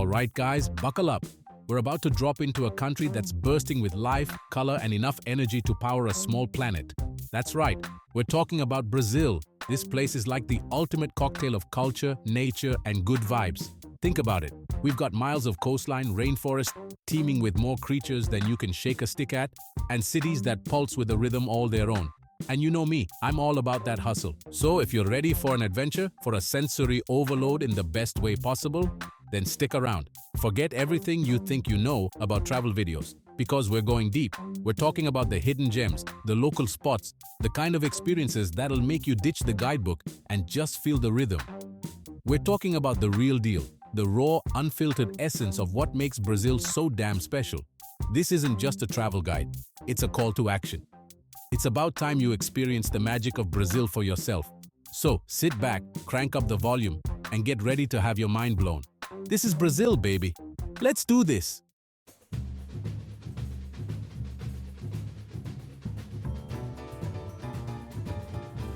All right, guys, buckle up. We're about to drop into a country that's bursting with life, color, and enough energy to power a small planet. That's right, we're talking about Brazil. This place is like the ultimate cocktail of culture, nature, and good vibes. Think about it. We've got miles of coastline, rainforest, teeming with more creatures than you can shake a stick at, and cities that pulse with a rhythm all their own. And you know me, I'm all about that hustle. So if you're ready for an adventure, for a sensory overload in the best way possible, then stick around. Forget everything you think you know about travel videos, because we're going deep. We're talking about the hidden gems, the local spots, the kind of experiences that'll make you ditch the guidebook and just feel the rhythm. We're talking about the real deal, the raw, unfiltered essence of what makes Brazil so damn special. This isn't just a travel guide, it's a call to action. It's about time you experience the magic of Brazil for yourself. So sit back, crank up the volume, and get ready to have your mind blown. This is Brazil, baby. Let's do this.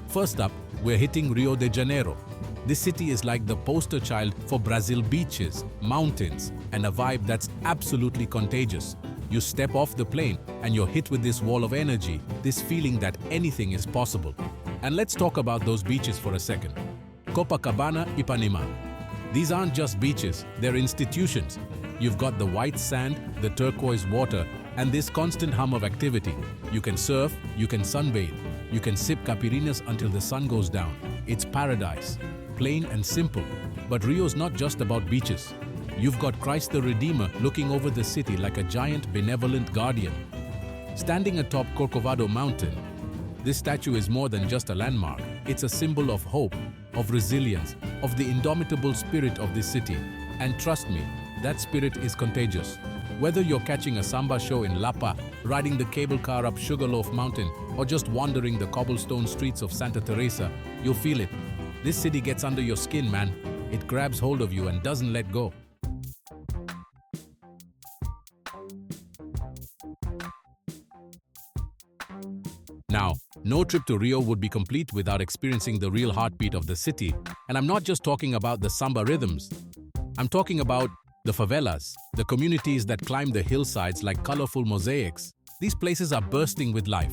First up, we're hitting Rio de Janeiro. This city is like the poster child for Brazil beaches, mountains, and a vibe that's absolutely contagious. You step off the plane and you're hit with this wall of energy, this feeling that anything is possible. And let's talk about those beaches for a second. Copacabana, Ipanema. These aren't just beaches, they're institutions. You've got the white sand, the turquoise water, and this constant hum of activity. You can surf, you can sunbathe, you can sip caipirinhas until the sun goes down. It's paradise, plain and simple. But Rio's not just about beaches. You've got Christ the Redeemer looking over the city like a giant benevolent guardian. Standing atop Corcovado Mountain, this statue is more than just a landmark. It's a symbol of hope, of resilience, of the indomitable spirit of this city. And trust me, that spirit is contagious. Whether you're catching a samba show in Lapa, riding the cable car up Sugarloaf Mountain, or just wandering the cobblestone streets of Santa Teresa, you'll feel it. This city gets under your skin, man. It grabs hold of you and doesn't let go. Now, no trip to Rio would be complete without experiencing the real heartbeat of the city. And I'm not just talking about the samba rhythms. I'm talking about the favelas, the communities that climb the hillsides like colorful mosaics. These places are bursting with life,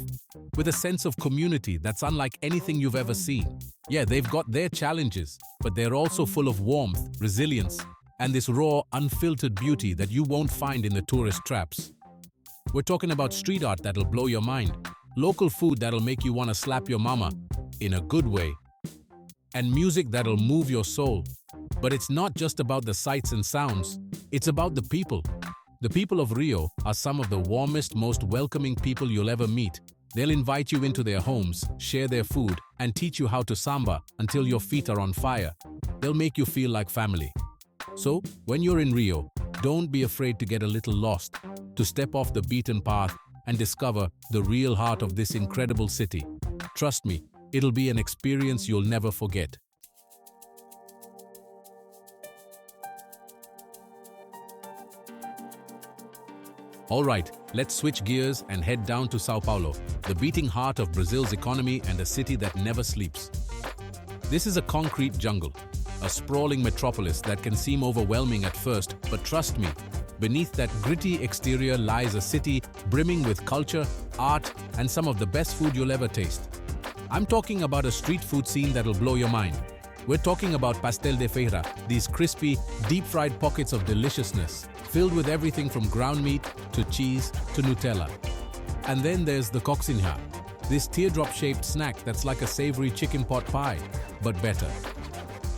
with a sense of community that's unlike anything you've ever seen. Yeah, they've got their challenges, but they're also full of warmth, resilience, and this raw, unfiltered beauty that you won't find in the tourist traps. We're talking about street art that'll blow your mind, local food that'll make you want to slap your mama, in a good way, and music that'll move your soul. But it's not just about the sights and sounds, it's about the people. The people of Rio are some of the warmest, most welcoming people you'll ever meet. They'll invite you into their homes, share their food, and teach you how to samba until your feet are on fire. They'll make you feel like family. So, when you're in Rio, don't be afraid to get a little lost, to step off the beaten path and discover the real heart of this incredible city. Trust me, it'll be an experience you'll never forget. Alright, let's switch gears and head down to Sao Paulo, the beating heart of Brazil's economy and a city that never sleeps. This is a concrete jungle, a sprawling metropolis that can seem overwhelming at first, but trust me, beneath that gritty exterior lies a city brimming with culture, art, and some of the best food you'll ever taste. I'm talking about a street food scene that'll blow your mind. We're talking about pastel de feira, these crispy, deep-fried pockets of deliciousness, filled with everything from ground meat to cheese to Nutella. And then there's the coccinha, this teardrop-shaped snack that's like a savory chicken pot pie, but better.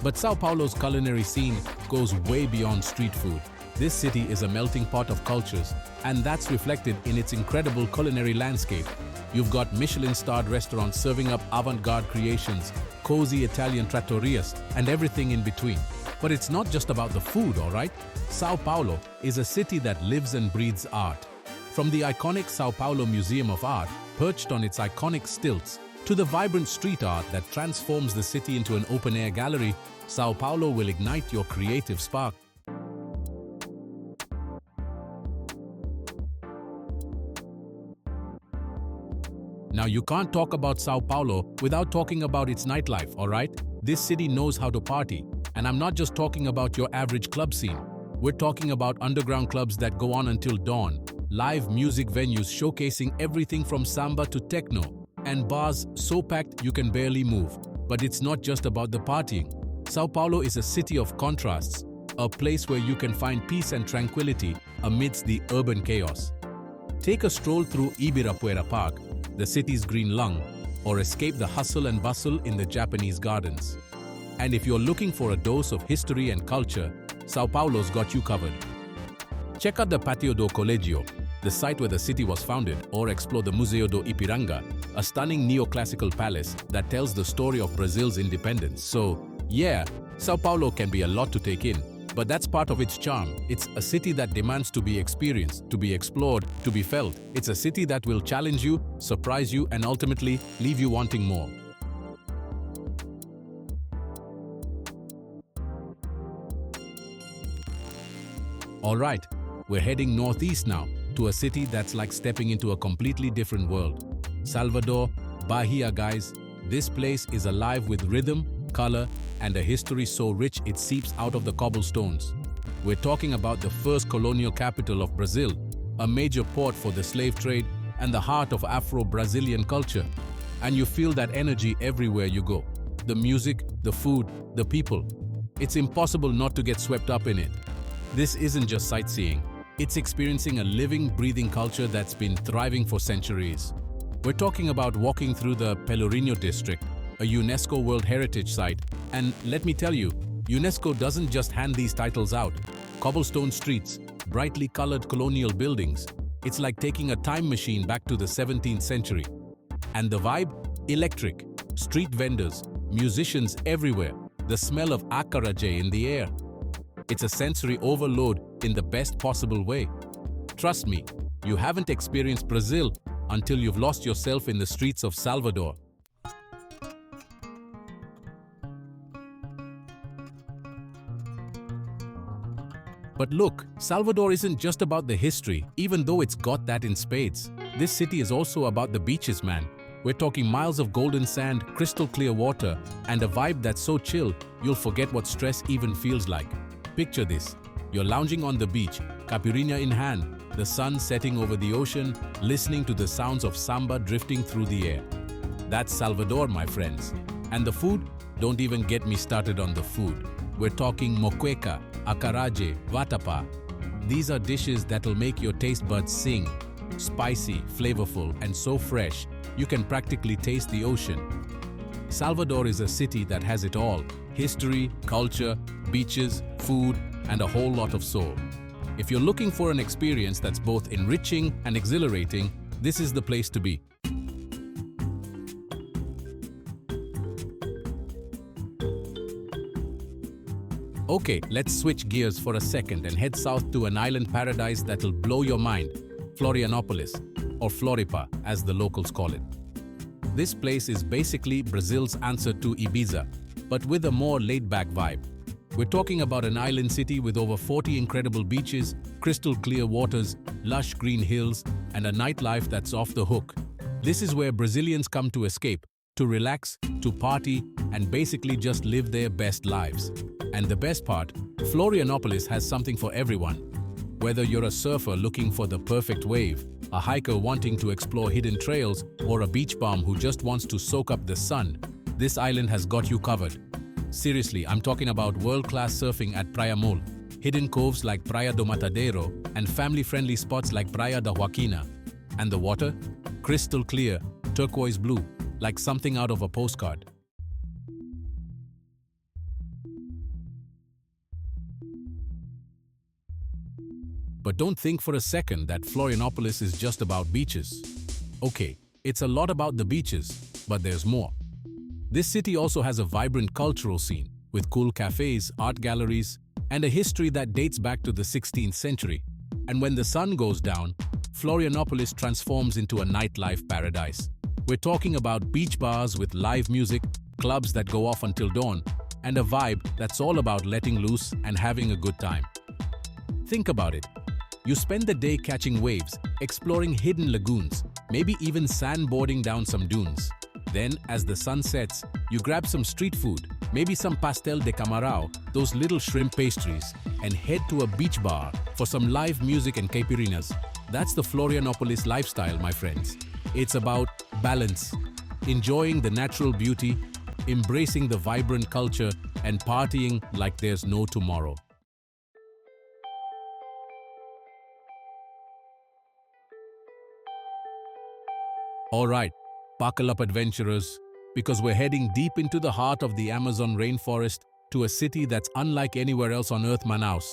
But Sao Paulo's culinary scene goes way beyond street food. This city is a melting pot of cultures, and that's reflected in its incredible culinary landscape. You've got Michelin-starred restaurants serving up avant-garde creations, cozy Italian trattorias, and everything in between. But it's not just about the food, alright? Sao Paulo is a city that lives and breathes art. From the iconic Sao Paulo Museum of Art, perched on its iconic stilts, to the vibrant street art that transforms the city into an open-air gallery, Sao Paulo will ignite your creative spark. Now, you can't talk about Sao Paulo without talking about its nightlife, alright? This city knows how to party, and I'm not just talking about your average club scene. We're talking about underground clubs that go on until dawn, live music venues showcasing everything from samba to techno, and bars so packed you can barely move. But it's not just about the partying. Sao Paulo is a city of contrasts, a place where you can find peace and tranquility amidst the urban chaos. Take a stroll through Ibirapuera Park, the city's green lung, or escape the hustle and bustle in the Japanese gardens. And if you're looking for a dose of history and culture, Sao Paulo's got you covered. Check out the Patio do Colégio, the site where the city was founded, or explore the Museu do Ipiranga, a stunning neoclassical palace that tells the story of Brazil's independence. So, yeah, Sao Paulo can be a lot to take in, but that's part of its charm. It's a city that demands to be experienced, to be explored, to be felt. It's a city that will challenge you, surprise you, and ultimately leave you wanting more. Alright, we're heading northeast now, to a city that's like stepping into a completely different world. Salvador, Bahia, guys. This place is alive with rhythm, color, and a history so rich it seeps out of the cobblestones. We're talking about the first colonial capital of Brazil, a major port for the slave trade, and the heart of Afro-Brazilian culture. And you feel that energy everywhere you go. The music, the food, the people. It's impossible not to get swept up in it. This isn't just sightseeing. It's experiencing a living, breathing culture that's been thriving for centuries. We're talking about walking through the Pelourinho district, a UNESCO World Heritage Site. And let me tell you, UNESCO doesn't just hand these titles out. Cobblestone streets, brightly colored colonial buildings. It's like taking a time machine back to the 17th century. And the vibe? Electric. Street vendors, musicians everywhere. The smell of acarajé in the air. It's a sensory overload in the best possible way. Trust me, you haven't experienced Brazil until you've lost yourself in the streets of Salvador. But look, Salvador isn't just about the history, even though it's got that in spades. This city is also about the beaches, man. We're talking miles of golden sand, crystal clear water, and a vibe that's so chill, you'll forget what stress even feels like. Picture this. You're lounging on the beach, caipirinha in hand, the sun setting over the ocean, listening to the sounds of samba drifting through the air. That's Salvador, my friends. And the food? Don't even get me started on the food. We're talking moqueca, acarajé, vatapá. These are dishes that'll make your taste buds sing. Spicy, flavorful, and so fresh, you can practically taste the ocean. Salvador is a city that has it all: history, culture, beaches, food, and a whole lot of soul. If you're looking for an experience that's both enriching and exhilarating, this is the place to be. Okay, let's switch gears for a second and head south to an island paradise that'll blow your mind, Florianopolis, or Floripa as the locals call it. This place is basically Brazil's answer to Ibiza, but with a more laid-back vibe. We're talking about an island city with over 40 incredible beaches, crystal clear waters, lush green hills, and a nightlife that's off the hook. This is where Brazilians come to escape, to relax, to party, and basically just live their best lives. And the best part, Florianopolis has something for everyone. Whether you're a surfer looking for the perfect wave, a hiker wanting to explore hidden trails, or a beach bum who just wants to soak up the sun, this island has got you covered. Seriously, I'm talking about world-class surfing at Praia Mole, hidden coves like Praia do Matadero, and family-friendly spots like Praia da Joaquina. And the water? Crystal clear, turquoise blue, like something out of a postcard. But don't think for a second that Florianopolis is just about beaches. Okay, it's a lot about the beaches, but there's more. This city also has a vibrant cultural scene, with cool cafes, art galleries, and a history that dates back to the 16th century. And when the sun goes down, Florianopolis transforms into a nightlife paradise. We're talking about beach bars with live music, clubs that go off until dawn, and a vibe that's all about letting loose and having a good time. Think about it. You spend the day catching waves, exploring hidden lagoons, maybe even sandboarding down some dunes. Then, as the sun sets, you grab some street food, maybe some pastel de camarão, those little shrimp pastries, and head to a beach bar for some live music and caipirinhas. That's the Florianopolis lifestyle, my friends. It's about balance, enjoying the natural beauty, embracing the vibrant culture, and partying like there's no tomorrow. All right, buckle up, adventurers, because we're heading deep into the heart of the Amazon rainforest to a city that's unlike anywhere else on Earth, Manaus.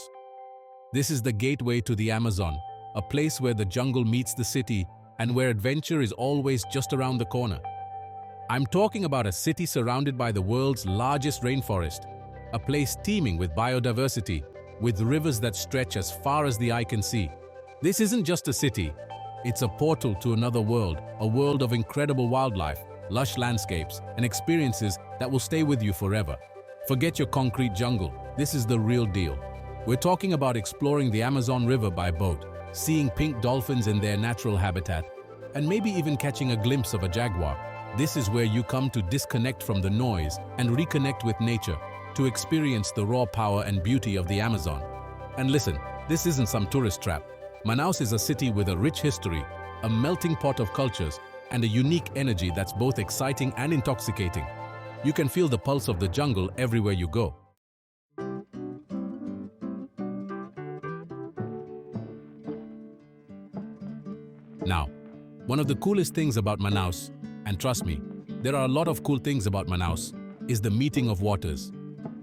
This is the gateway to the Amazon, a place where the jungle meets the city and where adventure is always just around the corner. I'm talking about a city surrounded by the world's largest rainforest, a place teeming with biodiversity, with rivers that stretch as far as the eye can see. This isn't just a city, it's a portal to another world, a world of incredible wildlife, lush landscapes, and experiences that will stay with you forever. Forget your concrete jungle, this is the real deal. We're talking about exploring the Amazon River by boat, seeing pink dolphins in their natural habitat, and maybe even catching a glimpse of a jaguar. This is where you come to disconnect from the noise and reconnect with nature, to experience the raw power and beauty of the Amazon. And listen, this isn't some tourist trap. Manaus is a city with a rich history, a melting pot of cultures, and a unique energy that's both exciting and intoxicating. You can feel the pulse of the jungle everywhere you go. Now, one of the coolest things about Manaus, and trust me, there are a lot of cool things about Manaus, is the meeting of waters.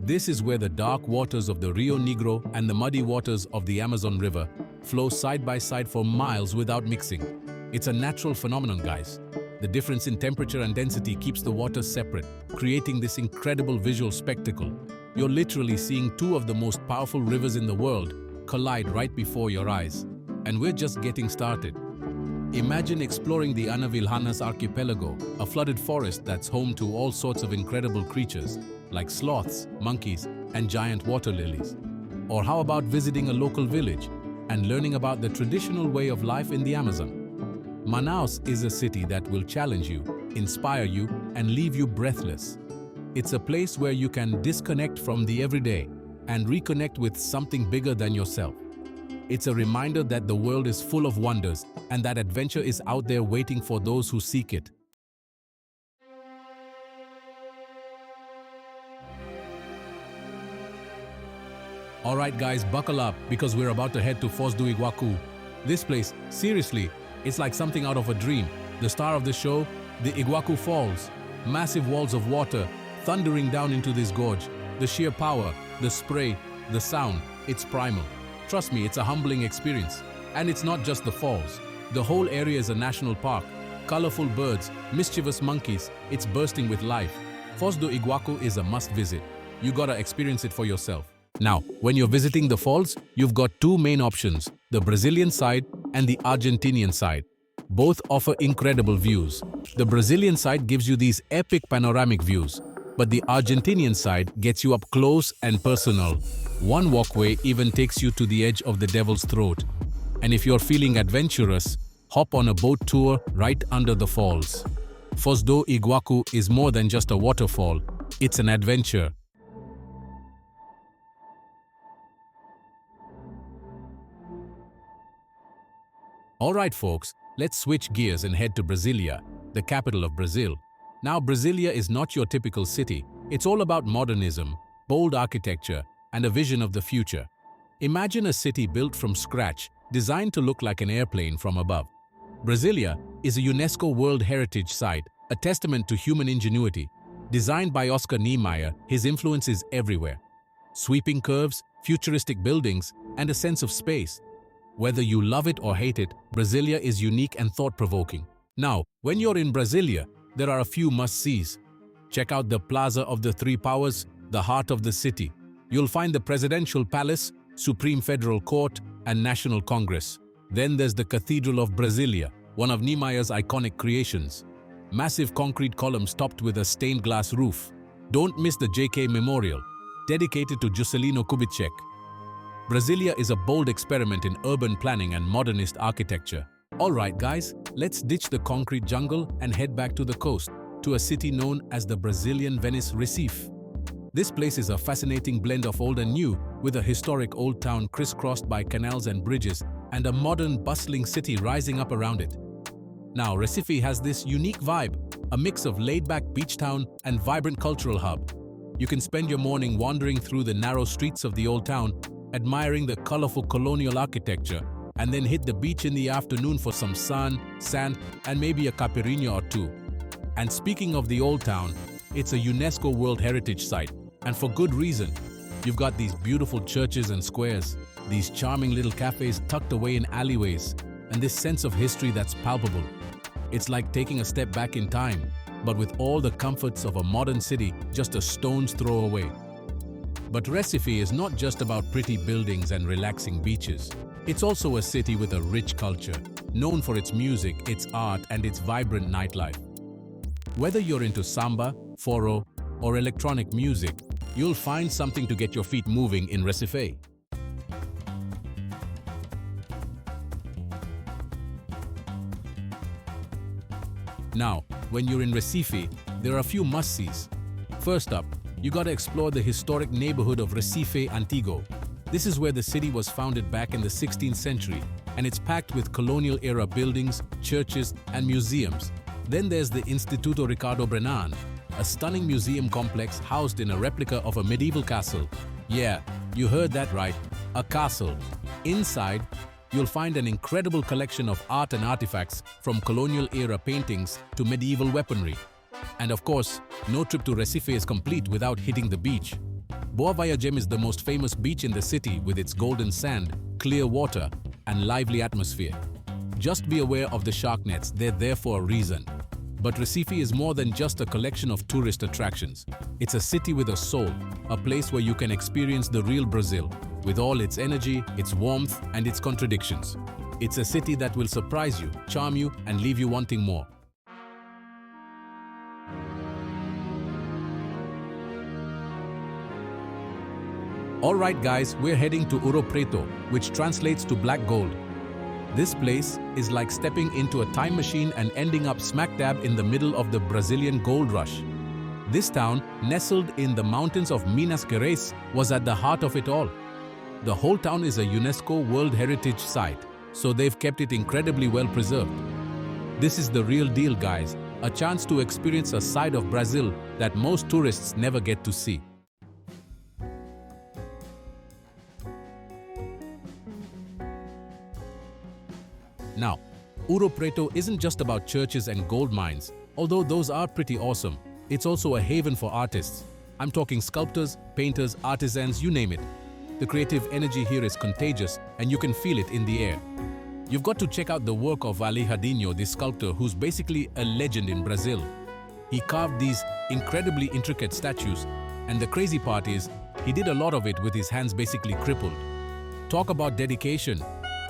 This is where the dark waters of the Rio Negro and the muddy waters of the Amazon River flow side by side for miles without mixing. It's a natural phenomenon, guys. The difference in temperature and density keeps the waters separate, creating this incredible visual spectacle. You're literally seeing two of the most powerful rivers in the world collide right before your eyes. And we're just getting started. Imagine exploring the Anavilhanas archipelago, a flooded forest that's home to all sorts of incredible creatures, like sloths, monkeys, and giant water lilies. Or how about visiting a local village and learning about the traditional way of life in the Amazon? Manaus is a city that will challenge you, inspire you, and leave you breathless. It's a place where you can disconnect from the everyday and reconnect with something bigger than yourself. It's a reminder that the world is full of wonders and that adventure is out there waiting for those who seek it. Alright guys, buckle up because we're about to head to Foz do Iguacu. This place, seriously, it's like something out of a dream. The star of the show, the Iguazu Falls. Massive walls of water thundering down into this gorge. The sheer power, the spray, the sound, it's primal. Trust me, it's a humbling experience. And it's not just the falls. The whole area is a national park. Colorful birds, mischievous monkeys, it's bursting with life. Foz do Iguacu is a must visit. You gotta experience it for yourself. Now, when you're visiting the falls, you've got two main options, the Brazilian side and the Argentinian side. Both offer incredible views. The Brazilian side gives you these epic panoramic views, but the Argentinian side gets you up close and personal. One walkway even takes you to the edge of the Devil's Throat. And if you're feeling adventurous, hop on a boat tour right under the falls. Foz do Iguacu is more than just a waterfall, it's an adventure. Alright folks, let's switch gears and head to Brasilia, the capital of Brazil. Now Brasilia is not your typical city. It's all about modernism, bold architecture, and a vision of the future. Imagine a city built from scratch, designed to look like an airplane from above. Brasilia is a UNESCO World Heritage Site, a testament to human ingenuity. Designed by Oscar Niemeyer, his influence is everywhere. Sweeping curves, futuristic buildings, and a sense of space. Whether you love it or hate it, Brasilia is unique and thought-provoking. Now, when you're in Brasilia, there are a few must-sees. Check out the Plaza of the Three Powers, the heart of the city. You'll find the Presidential Palace, Supreme Federal Court, and National Congress. Then there's the Cathedral of Brasilia, one of Niemeyer's iconic creations. Massive concrete columns topped with a stained glass roof. Don't miss the JK Memorial, dedicated to Juscelino Kubitschek. Brasilia is a bold experiment in urban planning and modernist architecture. Alright guys, let's ditch the concrete jungle and head back to the coast, to a city known as the Brazilian Venice, Recife. This place is a fascinating blend of old and new, with a historic old town crisscrossed by canals and bridges, and a modern, bustling city rising up around it. Now, Recife has this unique vibe, a mix of laid-back beach town and vibrant cultural hub. You can spend your morning wandering through the narrow streets of the old town, admiring the colorful colonial architecture, and then hit the beach in the afternoon for some sun, sand, and maybe a caipirinha or two. And speaking of the old town, it's a UNESCO World Heritage Site, and for good reason. You've got these beautiful churches and squares, these charming little cafes tucked away in alleyways, and this sense of history that's palpable. It's like taking a step back in time, but with all the comforts of a modern city just a stone's throw away. But Recife is not just about pretty buildings and relaxing beaches. It's also a city with a rich culture, known for its music, its art, and its vibrant nightlife. Whether you're into samba, forró, or electronic music, you'll find something to get your feet moving in Recife. Now, when you're in Recife, there are a few must-sees. First up, you gotta explore the historic neighborhood of Recife Antigo. This is where the city was founded back in the 16th century, and it's packed with colonial-era buildings, churches, and museums. Then there's the Instituto Ricardo Brenan, a stunning museum complex housed in a replica of a medieval castle. Yeah, you heard that right, a castle. Inside, you'll find an incredible collection of art and artifacts, from colonial-era paintings to medieval weaponry. And of course, no trip to Recife is complete without hitting the beach. Boa Viagem is the most famous beach in the city, with its golden sand, clear water, and lively atmosphere. Just be aware of the shark nets, they're there for a reason. But Recife is more than just a collection of tourist attractions. It's a city with a soul, a place where you can experience the real Brazil, with all its energy, its warmth, and its contradictions. It's a city that will surprise you, charm you, and leave you wanting more. Alright guys, we're heading to Ouro Preto, which translates to black gold. This place is like stepping into a time machine and ending up smack dab in the middle of the Brazilian gold rush. This town, nestled in the mountains of Minas Gerais, was at the heart of it all. The whole town is a UNESCO World Heritage Site, so they've kept it incredibly well preserved. This is the real deal, guys, a chance to experience a side of Brazil that most tourists never get to see. Now, Ouro Preto isn't just about churches and gold mines, although those are pretty awesome. It's also a haven for artists. I'm talking sculptors, painters, artisans, you name it. The creative energy here is contagious, and you can feel it in the air. You've got to check out the work of Aleijadinho, this sculptor who's basically a legend in Brazil. He carved these incredibly intricate statues, and the crazy part is, he did a lot of it with his hands basically crippled. Talk about dedication.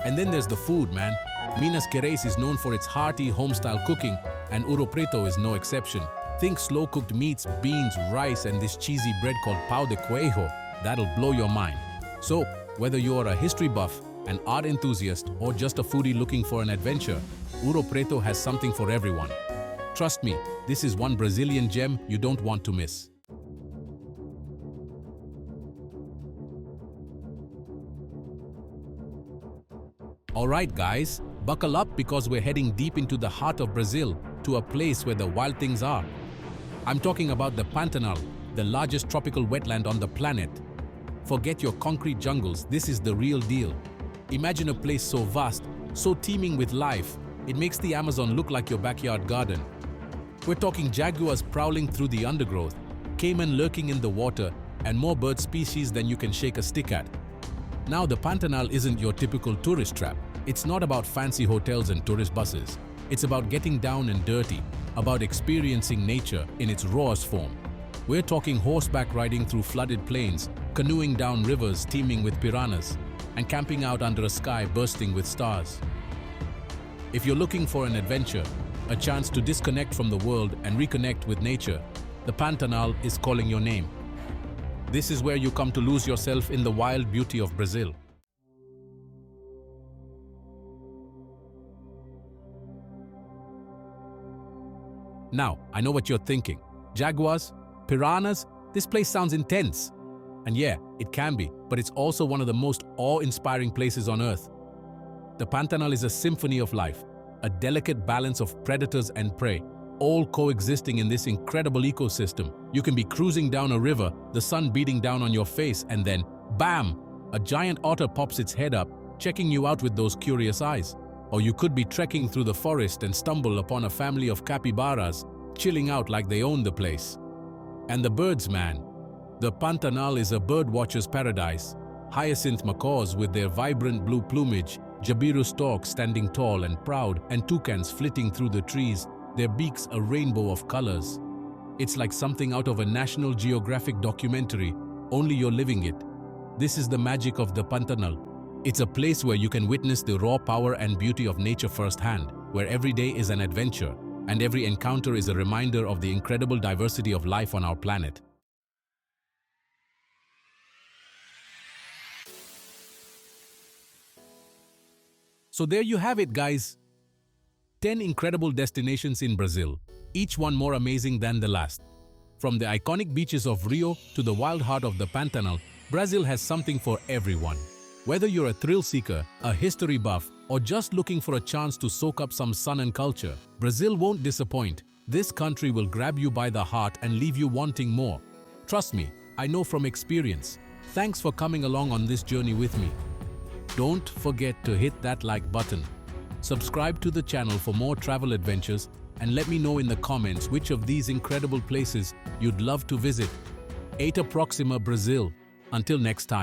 And then there's the food, man. Minas Gerais is known for its hearty home-style cooking, and Ouro Preto is no exception. Think slow-cooked meats, beans, rice, and this cheesy bread called pão de queijo. That'll blow your mind. So, whether you're a history buff, an art enthusiast, or just a foodie looking for an adventure, Ouro Preto has something for everyone. Trust me, this is one Brazilian gem you don't want to miss. Alright guys, buckle up because we're heading deep into the heart of Brazil, to a place where the wild things are. I'm talking about the Pantanal, the largest tropical wetland on the planet. Forget your concrete jungles, this is the real deal. Imagine a place so vast, so teeming with life, it makes the Amazon look like your backyard garden. We're talking jaguars prowling through the undergrowth, caiman lurking in the water, and more bird species than you can shake a stick at. Now, the Pantanal isn't your typical tourist trap. It's not about fancy hotels and tourist buses. It's about getting down and dirty, about experiencing nature in its rawest form. We're talking horseback riding through flooded plains, canoeing down rivers teeming with piranhas, and camping out under a sky bursting with stars. If you're looking for an adventure, a chance to disconnect from the world and reconnect with nature, the Pantanal is calling your name. This is where you come to lose yourself in the wild beauty of Brazil. Now, I know what you're thinking. Jaguars? Piranhas? This place sounds intense. And yeah, it can be, but it's also one of the most awe-inspiring places on Earth. The Pantanal is a symphony of life, a delicate balance of predators and prey, all coexisting in this incredible ecosystem. You can be cruising down a river, the sun beating down on your face, and then, bam! A giant otter pops its head up, checking you out with those curious eyes. Or you could be trekking through the forest and stumble upon a family of capybaras, chilling out like they own the place. And the birds, man. The Pantanal is a birdwatcher's paradise. Hyacinth macaws with their vibrant blue plumage, jabiru storks standing tall and proud, and toucans flitting through the trees, their beaks a rainbow of colors. It's like something out of a National Geographic documentary, only you're living it. This is the magic of the Pantanal. It's a place where you can witness the raw power and beauty of nature firsthand, where every day is an adventure, and every encounter is a reminder of the incredible diversity of life on our planet. So there you have it, guys. 10 incredible destinations in Brazil, each one more amazing than the last. From the iconic beaches of Rio to the wild heart of the Pantanal, Brazil has something for everyone. Whether you're a thrill seeker, a history buff, or just looking for a chance to soak up some sun and culture, Brazil won't disappoint. This country will grab you by the heart and leave you wanting more. Trust me, I know from experience. Thanks for coming along on this journey with me. Don't forget to hit that like button. Subscribe to the channel for more travel adventures and let me know in the comments which of these incredible places you'd love to visit. Até a próxima, Brazil. Until next time.